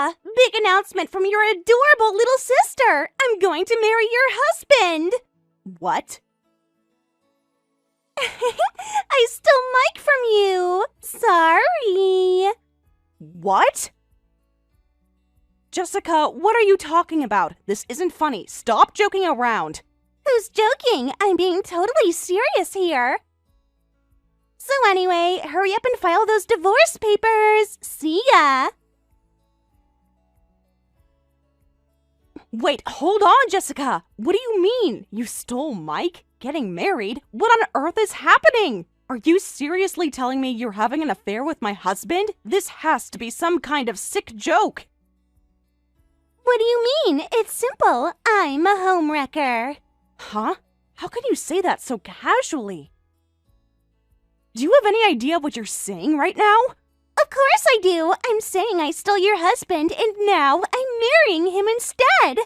Jessica! Big announcement from your adorable little sister! I'm going to marry your husband! What? I stole Mike from you! Sorry! What? Jessica, what are you talking about? This isn't funny. Stop joking around. Who's joking? I'm being totally serious here. So anyway, hurry up and file those divorce papers. See ya! Wait, hold on, Jessica! What do you mean? You stole Mike? Getting married? What on earth is happening? Are you seriously telling me you're having an affair with my husband? This has to be some kind of sick joke. What do you mean? It's simple. I'm a homewrecker. Huh? How can you say that so casually? Do you have any idea what you're saying right now? Of course I do. I'm saying I stole your husband and now I'm marrying him instead.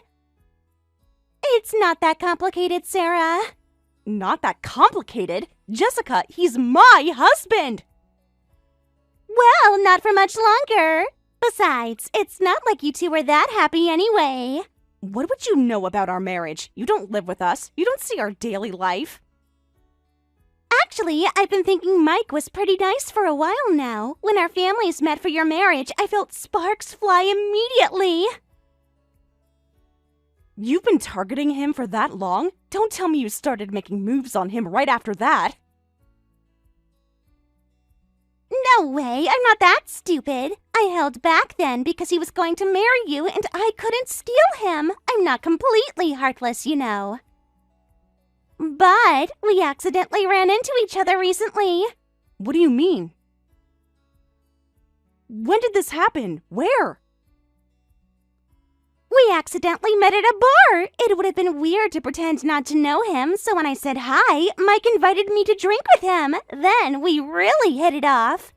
It's not that complicated, Sarah. Not that complicated? Jessica, he's my husband! Well, not for much longer. Besides, it's not like you two were that happy anyway. What would you know about our marriage? You don't live with us. You don't see our daily life. Actually, I've been thinking Mike was pretty nice for a while now. When our families met for your marriage, I felt sparks fly immediately. You've been targeting him for that long? Don't tell me you started making moves on him right after that. No way, I'm not that stupid. I held back then because he was going to marry you and I couldn't steal him. I'm not completely heartless, you know. But we accidentally ran into each other recently. What do you mean? When did this happen? Where? We accidentally met at a bar. It would have been weird to pretend not to know him, so when I said hi, Mike invited me to drink with him. Then we really hit it off.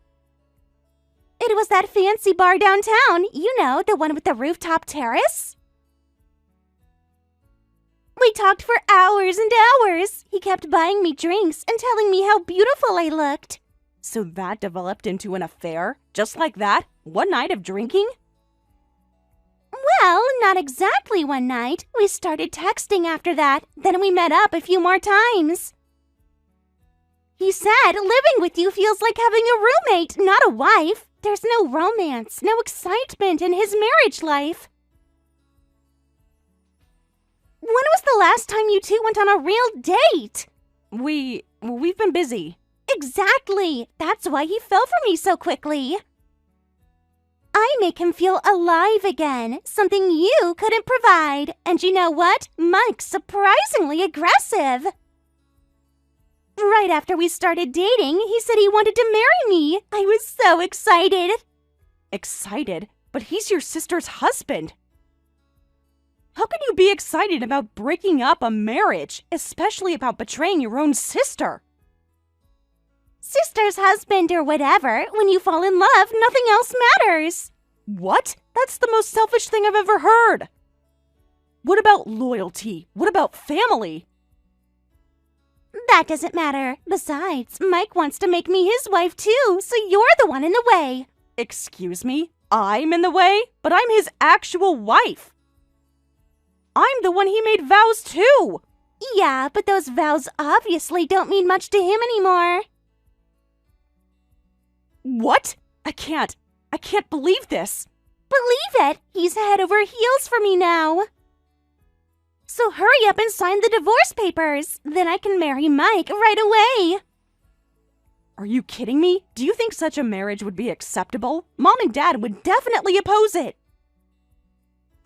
It was that fancy bar downtown, you know, the one with the rooftop terrace. We talked for hours and hours. He kept buying me drinks and telling me how beautiful I looked. So that developed into an affair? Just like that? One night of drinking? Well, not exactly one night. We started texting after that. Then we met up a few more times. He said living with you feels like having a roommate, not a wife. There's no romance, no excitement in his marriage life. When was the last time you two went on a real date? We've been busy. Exactly. That's why he fell for me so quickly. I make him feel alive again, something you couldn't provide. And you know what? Mike's surprisingly aggressive. Right after we started dating, he said he wanted to marry me. I was so excited. Excited? But he's your sister's husband. How can you be excited about breaking up a marriage, especially about betraying your own sister? Sister's husband or whatever, when you fall in love, nothing else matters. What? That's the most selfish thing I've ever heard. What about loyalty? What about family? That doesn't matter. Besides, Mike wants to make me his wife too, so you're the one in the way. Excuse me? I'm in the way? But I'm his actual wife. I'm the one he made vows to. Yeah, but those vows obviously don't mean much to him anymore. What? I can't believe this. Believe it. He's head over heels for me now. So hurry up and sign the divorce papers. Then I can marry Mike right away. Are you kidding me? Do you think such a marriage would be acceptable? Mom and Dad would definitely oppose it.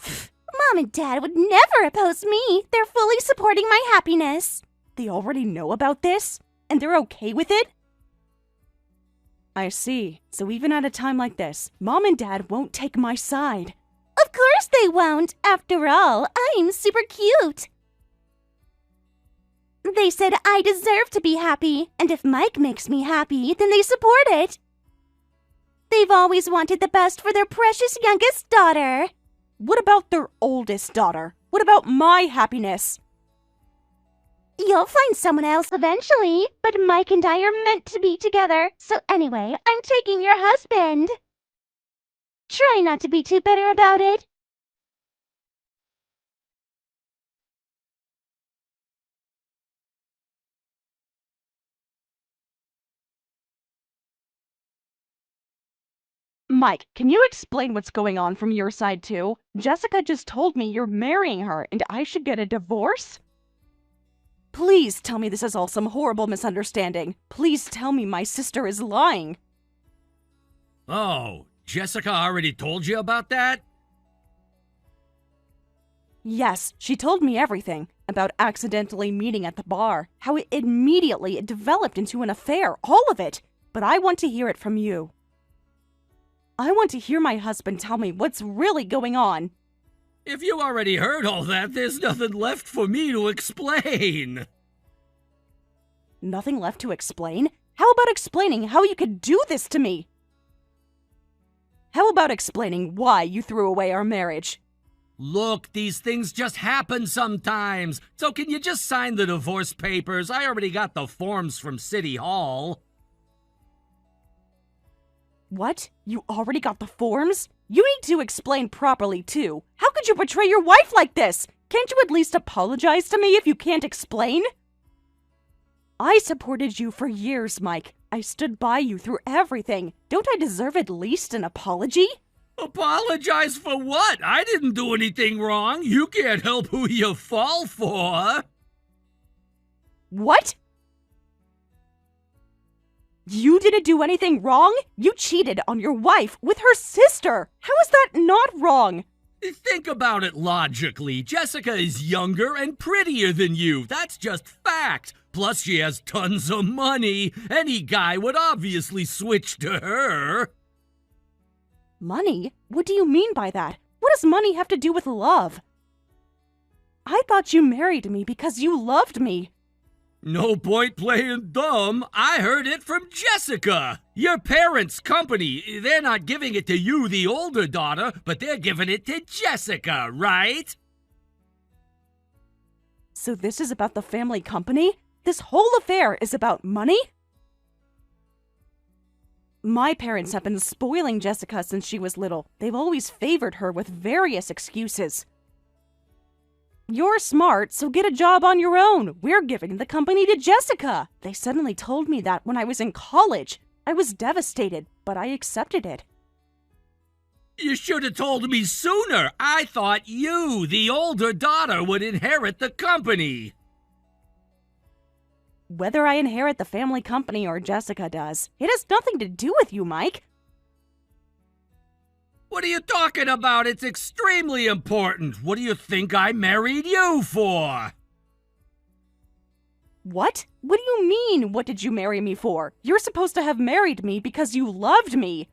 Mom and Dad would never oppose me. They're fully supporting my happiness. They already know about this? And they're okay with it? I see. So even at a time like this, Mom and Dad won't take my side. Of course they won't. After all, I'm super cute. They said I deserve to be happy, and if Mike makes me happy, then they support it. They've always wanted the best for their precious youngest daughter. What about their oldest daughter? What about my happiness? You'll find someone else eventually, but Mike and I are meant to be together. So anyway, I'm taking your husband. try not to be too bitter about it. Mike, can you explain what's going on from your side too? Jessica just told me you're marrying her and I should get a divorce? Please tell me this is all some horrible misunderstanding. Please tell me my sister is lying. Oh, Jessica already told you about that? Yes, she told me everything. About accidentally meeting at the bar, how it immediately developed into an affair, all of it. But I want to hear it from you. I want to hear my husband tell me what's really going on. If you already heard all that, there's nothing left for me to explain. Nothing left to explain? How about explaining how you could do this to me? How about explaining why you threw away our marriage? Look, these things just happen sometimes. So can you just sign the divorce papers? I already got the forms from City Hall. What? You already got the forms? You need to explain properly, too. How could you betray your wife like this? Can't you at least apologize to me if you can't explain? I supported you for years, Mike. I stood by you through everything. Don't I deserve at least an apology? Apologize for what? I didn't do anything wrong. You can't help who you fall for. What? You didn't do anything wrong? You cheated on your wife with her sister. How is that not wrong? Think about it logically. Jessica is younger and prettier than you. That's just fact. Plus, she has tons of money. Any guy would obviously switch to her. Money? What do you mean by that? What does money have to do with love? I thought you married me because you loved me. No point playing dumb. I heard it from Jessica. Your parents' company, they're not giving it to you, the older daughter, but they're giving it to Jessica, right? So this is about the family company? This whole affair is about money? My parents have been spoiling Jessica since she was little. They've always favored her with various excuses. You're smart, so get a job on your own. We're giving the company to Jessica. They suddenly told me that when I was in college. I was devastated, but I accepted it. You should have told me sooner. I thought you, the older daughter, would inherit the company. Whether I inherit the family company or Jessica does, it has nothing to do with you, Mike. What are you talking about? It's extremely important. What do you think I married you for? What? What do you mean, what did you marry me for? You're supposed to have married me because you loved me.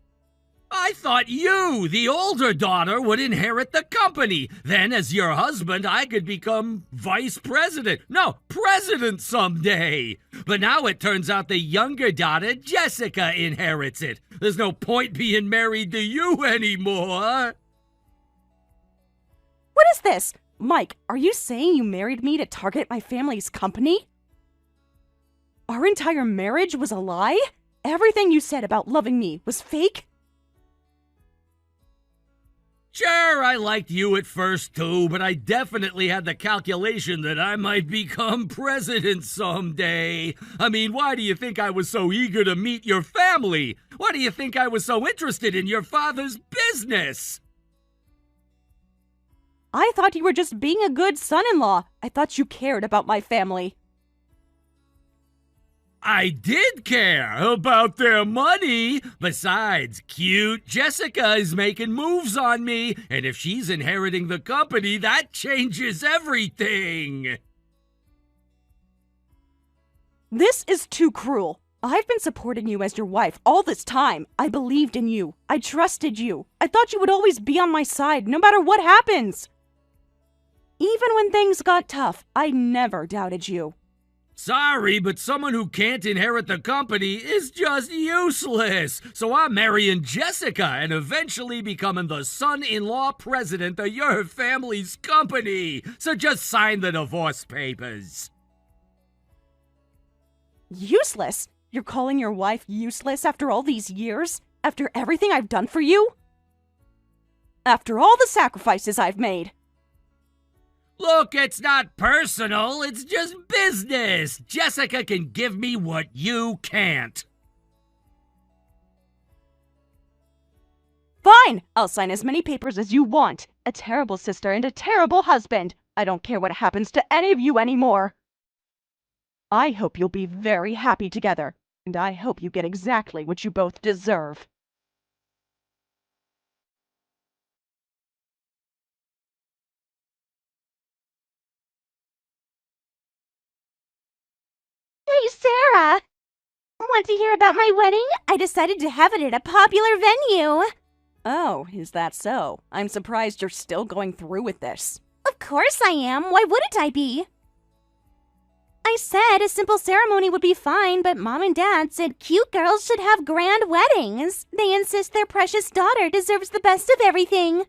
I thought you, the older daughter, would inherit the company. Then, as your husband, I could become vice president. No, president someday. But now it turns out the younger daughter, Jessica, inherits it. There's no point being married to you anymore. What is this? Mike, are you saying you married me to target my family's company? Our entire marriage was a lie? Everything you said about loving me was fake? Sure, I liked you at first too, but I definitely had the calculation that I might become president someday. I mean, why do you think I was so eager to meet your family? Why do you think I was so interested in your father's business? I thought you were just being a good son-in-law. I thought you cared about my family. I did care about their money. Besides, cute Jessica is making moves on me, and if she's inheriting the company, that changes everything. This is too cruel. I've been supporting you as your wife all this time. I believed in you. I trusted you. I thought you would always be on my side, no matter what happens. Even when things got tough, I never doubted you. Sorry, but someone who can't inherit the company is just useless. So I'm marrying Jessica and eventually becoming the son-in-law president of your family's company. So just sign the divorce papers. Useless? You're calling your wife useless after all these years? After everything I've done for you? after all the sacrifices I've made. Look, it's not personal, it's just business. Jessica can give me what you can't. Fine, I'll sign as many papers as you want. A terrible sister and a terrible husband. I don't care what happens to any of you anymore. I hope you'll be very happy together, and I hope you get exactly what you both deserve. Hey, Sarah! Want to hear about my wedding? I decided to have it at a popular venue. Oh, is that so? I'm surprised you're still going through with this. Of course I am. Why wouldn't I be? I said a simple ceremony would be fine, but Mom and Dad said cute girls should have grand weddings. They insist their precious daughter deserves the best of everything.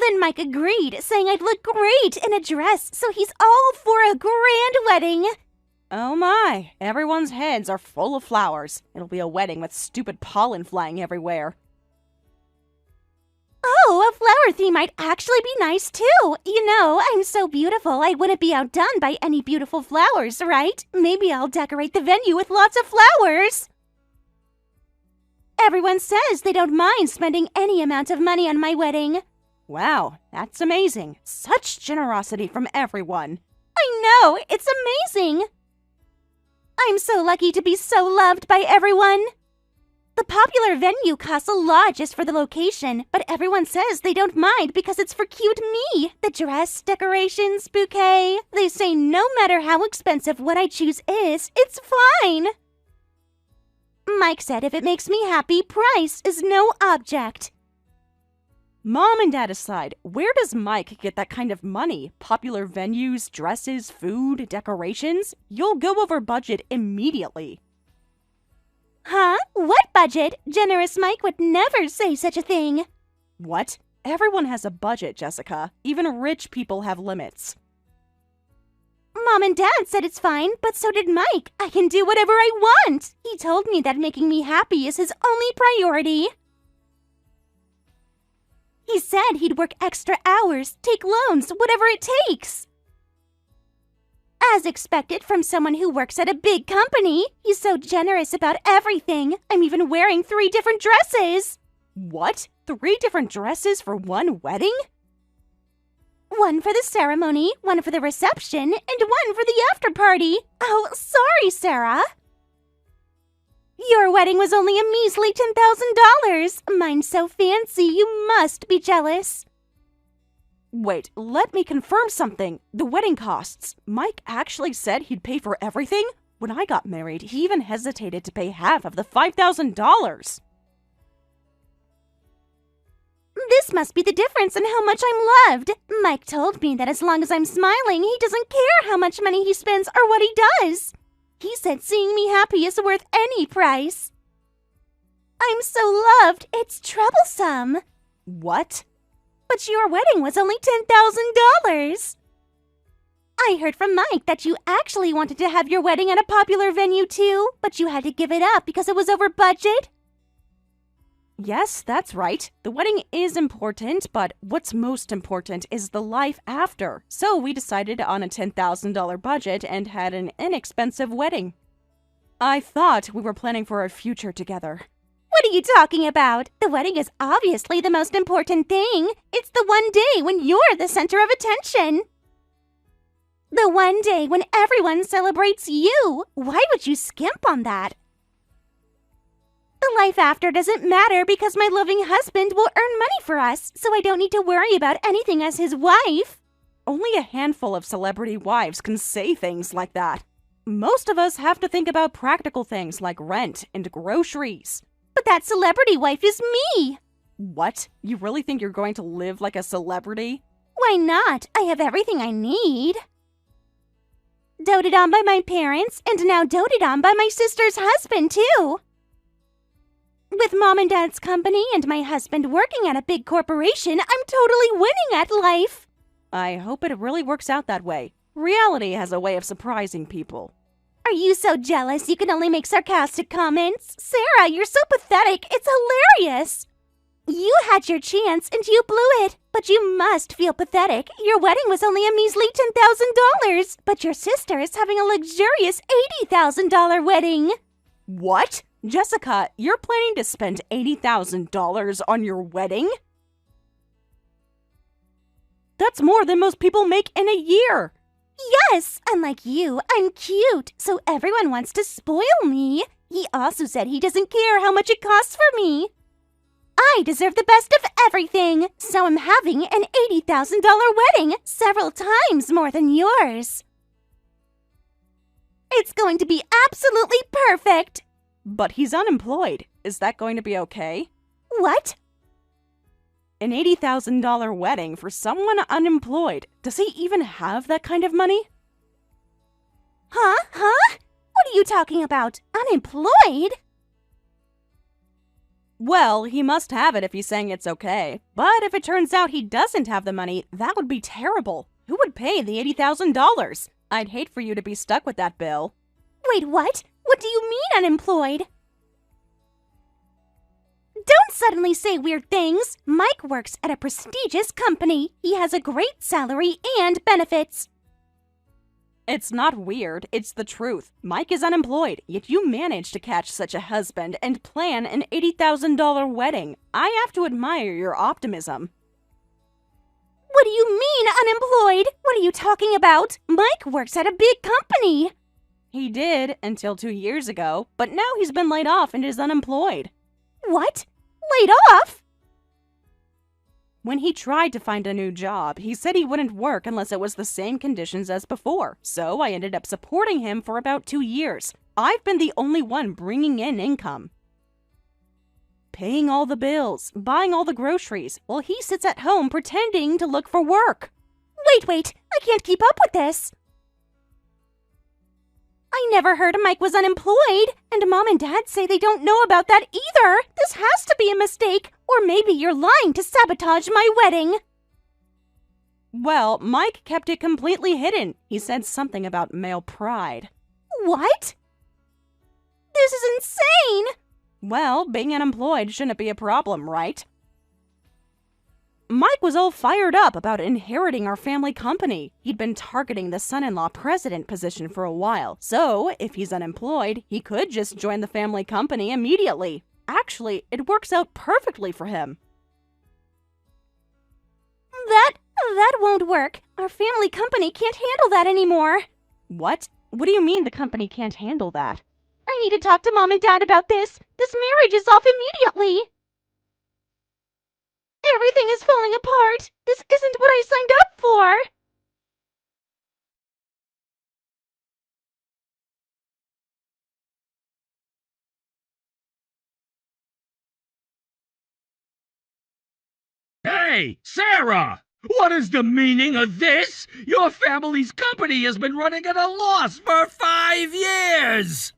Then Mike agreed, saying I'd look great in a dress, so he's all for a grand wedding. Oh my, everyone's heads are full of flowers. It'll be a wedding with stupid pollen flying everywhere. Oh, a flower theme might actually be nice too. You know, I'm so beautiful, I wouldn't be outdone by any beautiful flowers, right? Maybe I'll decorate the venue with lots of flowers. Everyone says they don't mind spending any amount of money on my wedding. Wow, that's amazing. Such generosity from everyone. I know, it's amazing. I'm so lucky to be so loved by everyone. The popular venue costs a lot just for the location, but everyone says they don't mind because it's for cute me. The dress, decorations, bouquet. They say no matter how expensive what I choose is, it's fine. Mike said if it makes me happy, price is no object. Mom and Dad aside, where does Mike get that kind of money? Popular venues, dresses, food, decorations? You'll go over budget immediately. Huh? What budget? Generous Mike would never say such a thing. What? Everyone has a budget, Jessica. Even rich people have limits. Mom and Dad said it's fine, but so did Mike. I can do whatever I want. He told me that making me happy is his only priority. He said he'd work extra hours, take loans, whatever it takes. As expected from someone who works at a big company, he's so generous about everything. I'm even wearing 3 different dresses. What? 3 different dresses for one wedding? One for the ceremony, one for the reception, and one for the after party. Oh, sorry, Sarah. Your wedding was only a measly $10,000. Mine's so fancy, you must be jealous. Wait, let me confirm something. The wedding costs. Mike actually said he'd pay for everything? When I got married, he even hesitated to pay half of the $5,000. This must be the difference in how much I'm loved. Mike told me that as long as I'm smiling, he doesn't care how much money he spends or what he does. He said seeing me happy is worth any price. I'm so loved, it's troublesome. What? But your wedding was only $10,000. I heard from Mike that you actually wanted to have your wedding at a popular venue too, but you had to give it up because it was over budget. Yes, that's right. The wedding is important, but what's most important is the life after. So we decided on a $10,000 budget and had an inexpensive wedding. I thought we were planning for a future together. What are you talking about? The wedding is obviously the most important thing. It's the one day when you're the center of attention. The one day when everyone celebrates you. Why would you skimp on that? The life after doesn't matter because my loving husband will earn money for us, so I don't need to worry about anything as his wife. Only a handful of celebrity wives can say things like that. Most of us have to think about practical things like rent and groceries. But that celebrity wife is me. What? You really think you're going to live like a celebrity? Why not? I have everything I need. Doted on by my parents, and now doted on by my sister's husband, too. With Mom and Dad's company and my husband working at a big corporation, I'm totally winning at life. I hope it really works out that way. Reality has a way of surprising people. Are you so jealous you can only make sarcastic comments? Sarah, you're so pathetic. It's hilarious. You had your chance and you blew it. But you must feel pathetic. Your wedding was only a measly $10,000, but your sister is having a luxurious $80,000 wedding. What? Jessica, you're planning to spend $80,000 on your wedding? That's more than most people make in a year. Yes, unlike you, I'm cute, so everyone wants to spoil me. He also said he doesn't care how much it costs for me. I deserve the best of everything, so I'm having an $80,000 wedding, several times more than yours. It's going to be absolutely perfect. But he's unemployed. Is that going to be okay? What? An $80,000 wedding for someone unemployed. Does he even have that kind of money? Huh? What are you talking about? Unemployed? Well, he must have it if he's saying it's okay. But if it turns out he doesn't have the money, that would be terrible. Who would pay the $80,000? I'd hate for you to be stuck with that bill. Wait, what? What do you mean unemployed? Don't suddenly say weird things. Mike works at a prestigious company. He has a great salary and benefits. It's not weird, it's the truth. Mike is unemployed, yet you managed to catch such a husband and plan an $80,000 wedding. I have to admire your optimism. What do you mean, unemployed? What are you talking about? Mike works at a big company. He did until 2 years ago, but now he's been laid off and is unemployed. What? Laid off? When he tried to find a new job, he said he wouldn't work unless it was the same conditions as before, so I ended up supporting him for about 2 years. I've been the only one bringing in income. Paying all the bills, buying all the groceries, while he sits at home pretending to look for work. Wait, I can't keep up with this. I never heard Mike was unemployed, and Mom and Dad say they don't know about that either. This has to be a mistake, or maybe you're lying to sabotage my wedding. Well, Mike kept it completely hidden. He said something about male pride. What? This is insane! Well, being unemployed shouldn't be a problem, right? Mike was all fired up about inheriting our family company. He'd been targeting the son-in-law president position for a while, so if he's unemployed, he could just join the family company immediately. Actually, it works out perfectly for him. That won't work. Our family company can't handle that anymore. What? What do you mean the company can't handle that? I need to talk to Mom and Dad about this. This marriage is off immediately. Everything is falling apart. This isn't what I signed up for. Hey, Sarah! What is the meaning of this? Your family's company has been running at a loss for 5 years!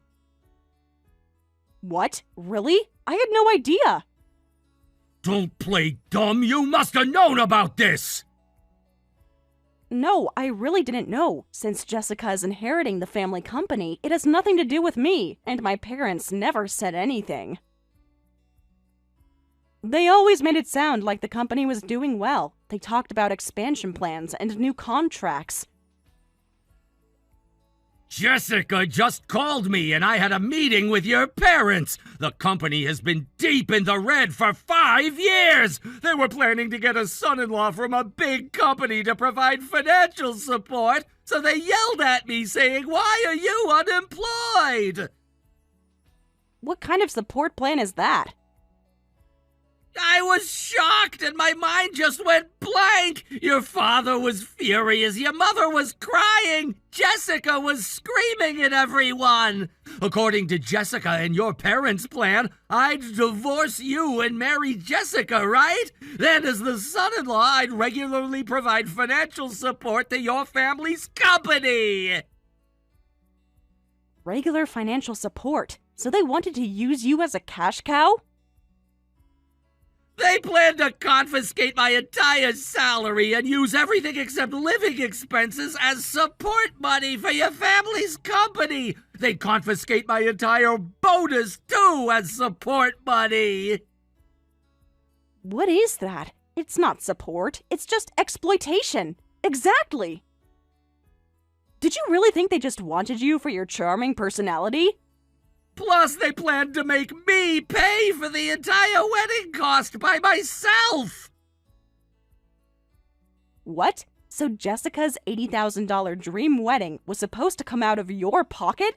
What? Really? I had no idea. Don't play dumb. You must have known about this. No, I really didn't know. Since Jessica is inheriting the family company, it has nothing to do with me, and my parents never said anything. They always made it sound like the company was doing well. They talked about expansion plans and new contracts. Jessica just called me and I had a meeting with your parents. The company has been deep in the red for 5 years. They were planning to get a son-in-law from a big company to provide financial support, so they yelled at me saying, "Why are you unemployed?" What kind of support plan is that? I was shocked and my mind just went blank. Your father was furious. Your mother was crying. Jessica was screaming at everyone. According to Jessica and your parents' plan, I'd divorce you and marry Jessica, right? Then as the son-in-law, I'd regularly provide financial support to your family's company. Regular financial support? So they wanted to use you as a cash cow? They plan to confiscate my entire salary and use everything except living expenses as support money for your family's company. They'd confiscate my entire bonus, too, as support money. What is that? It's not support, it's just exploitation. Exactly! Did you really think they just wanted you for your charming personality? Plus, they planned to make me pay for the entire wedding cost by myself! What? So Jessica's $80,000 dream wedding was supposed to come out of your pocket?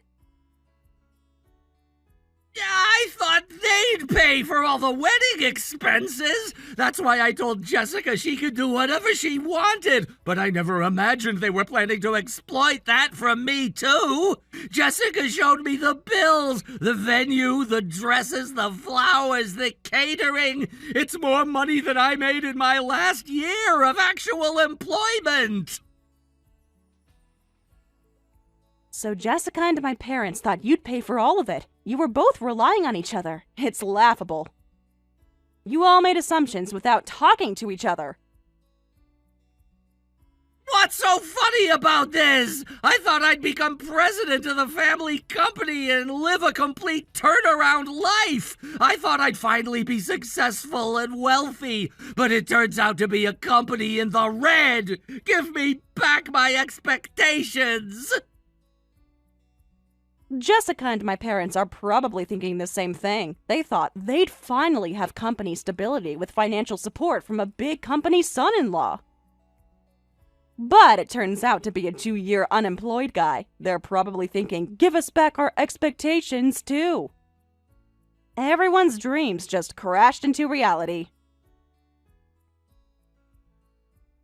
I thought they'd pay for all the wedding expenses. That's why I told Jessica she could do whatever she wanted. But I never imagined they were planning to exploit that from me, too. Jessica showed me the bills, the venue, the dresses, the flowers, the catering. It's more money than I made in my last year of actual employment. So Jessica and my parents thought you'd pay for all of it. You were both relying on each other. It's laughable. You all made assumptions without talking to each other. What's so funny about this? I thought I'd become president of the family company and live a complete turnaround life. I thought I'd finally be successful and wealthy, but it turns out to be a company in the red. Give me back my expectations. Jessica and my parents are probably thinking the same thing. They thought they'd finally have company stability with financial support from a big company son-in-law. But it turns out to be a 2-year unemployed guy. They're probably thinking, give us back our expectations too. Everyone's dreams just crashed into reality.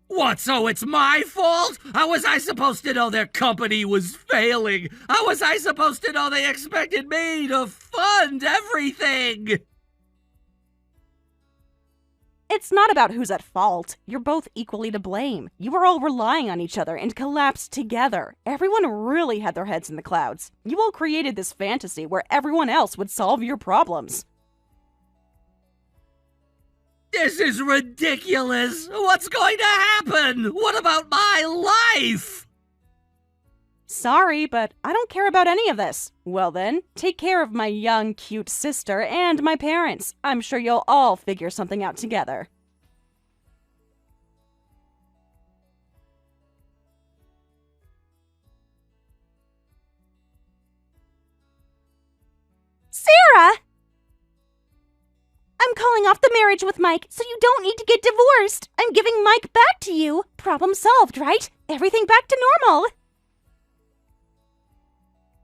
What, so it's my fault? How was I supposed to know their company was failing? How was I supposed to know they expected me to fund everything? It's not about who's at fault. You're both equally to blame. You were all relying on each other and collapsed together. Everyone really had their heads in the clouds. You all created this fantasy where everyone else would solve your problems. This is ridiculous! What's going to happen? What about my life? Sorry, but I don't care about any of this. Well then, take care of my young, cute sister and my parents. I'm sure you'll all figure something out together. Sarah! I'm calling off the marriage with Mike, so you don't need to get divorced. I'm giving Mike back to you. Problem solved, right? Everything back to normal.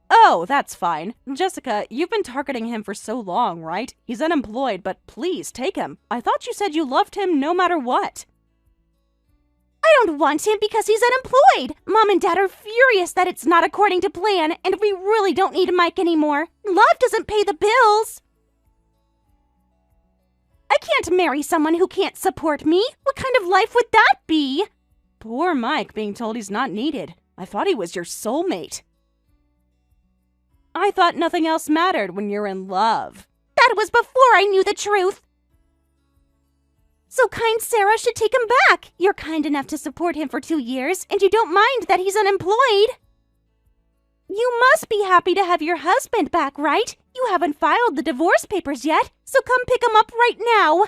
Oh, that's fine. Jessica, you've been targeting him for so long, right? He's unemployed, but please take him. I thought you said you loved him no matter what. I don't want him because he's unemployed. Mom and Dad are furious that it's not according to plan, and we really don't need Mike anymore. Love doesn't pay the bills. I can't marry someone who can't support me. What kind of life would that be? Poor Mike being told he's not needed. I thought he was your soulmate. I thought nothing else mattered when you're in love. That was before I knew the truth. So kind Sarah should take him back. You're kind enough to support him for 2 years, and you don't mind that he's unemployed. You must be happy to have your husband back, right? You haven't filed the divorce papers yet, so come pick him up right now.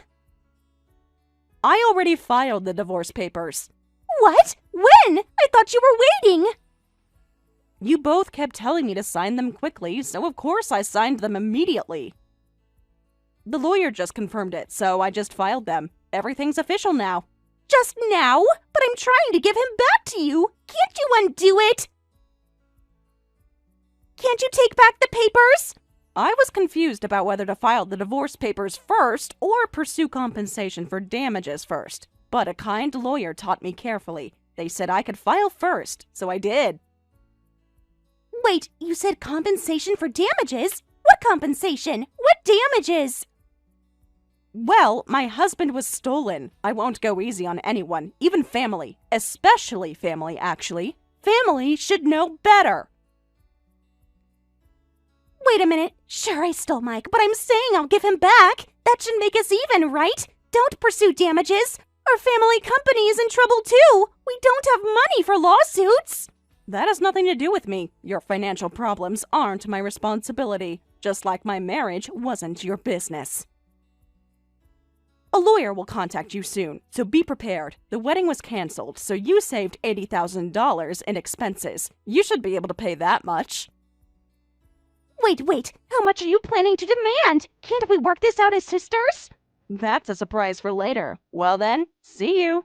I already filed the divorce papers. What? When? I thought you were waiting. You both kept telling me to sign them quickly, so of course I signed them immediately. The lawyer just confirmed it, so I just filed them. Everything's official now. Just now? But I'm trying to give him back to you. Can't you undo it? Can't you take back the papers? I was confused about whether to file the divorce papers first or pursue compensation for damages first. But a kind lawyer taught me carefully. They said I could file first, so I did. Wait, you said compensation for damages? What compensation? What damages? Well, my husband was stolen. I won't go easy on anyone, even family. Especially family, actually. Family should know better. Wait a minute. Sure, I stole Mike, but I'm saying I'll give him back. That should make us even, right? Don't pursue damages. Our family company is in trouble too. We don't have money for lawsuits. That has nothing to do with me. Your financial problems aren't my responsibility, just like my marriage wasn't your business. A lawyer will contact you soon, so be prepared. The wedding was canceled, so you saved $80,000 in expenses. You should be able to pay that much. Wait, how much are you planning to demand? Can't we work this out as sisters? That's a surprise for later. Well then, see you.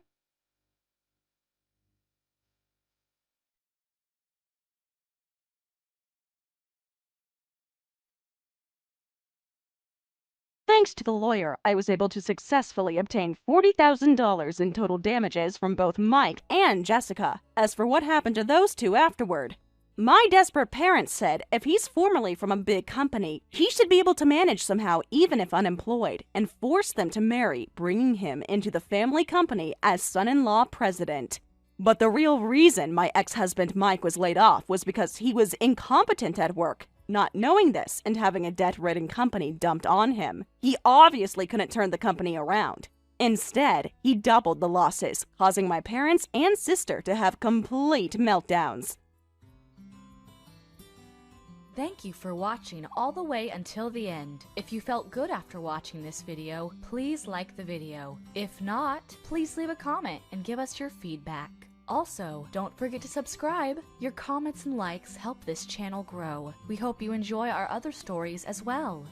Thanks to the lawyer, I was able to successfully obtain $40,000 in total damages from both Mike and Jessica. As for what happened to those two afterward, my desperate parents said if he's formerly from a big company, he should be able to manage somehow even if unemployed, and forced them to marry, bringing him into the family company as son-in-law president. But the real reason my ex-husband Mike was laid off was because he was incompetent at work. Not knowing this and having a debt-ridden company dumped on him, he obviously couldn't turn the company around. Instead, he doubled the losses, causing my parents and sister to have complete meltdowns. Thank you for watching all the way until the end. If you felt good after watching this video, please like the video. If not, please leave a comment and give us your feedback. Also, don't forget to subscribe. Your comments and likes help this channel grow. We hope you enjoy our other stories as well.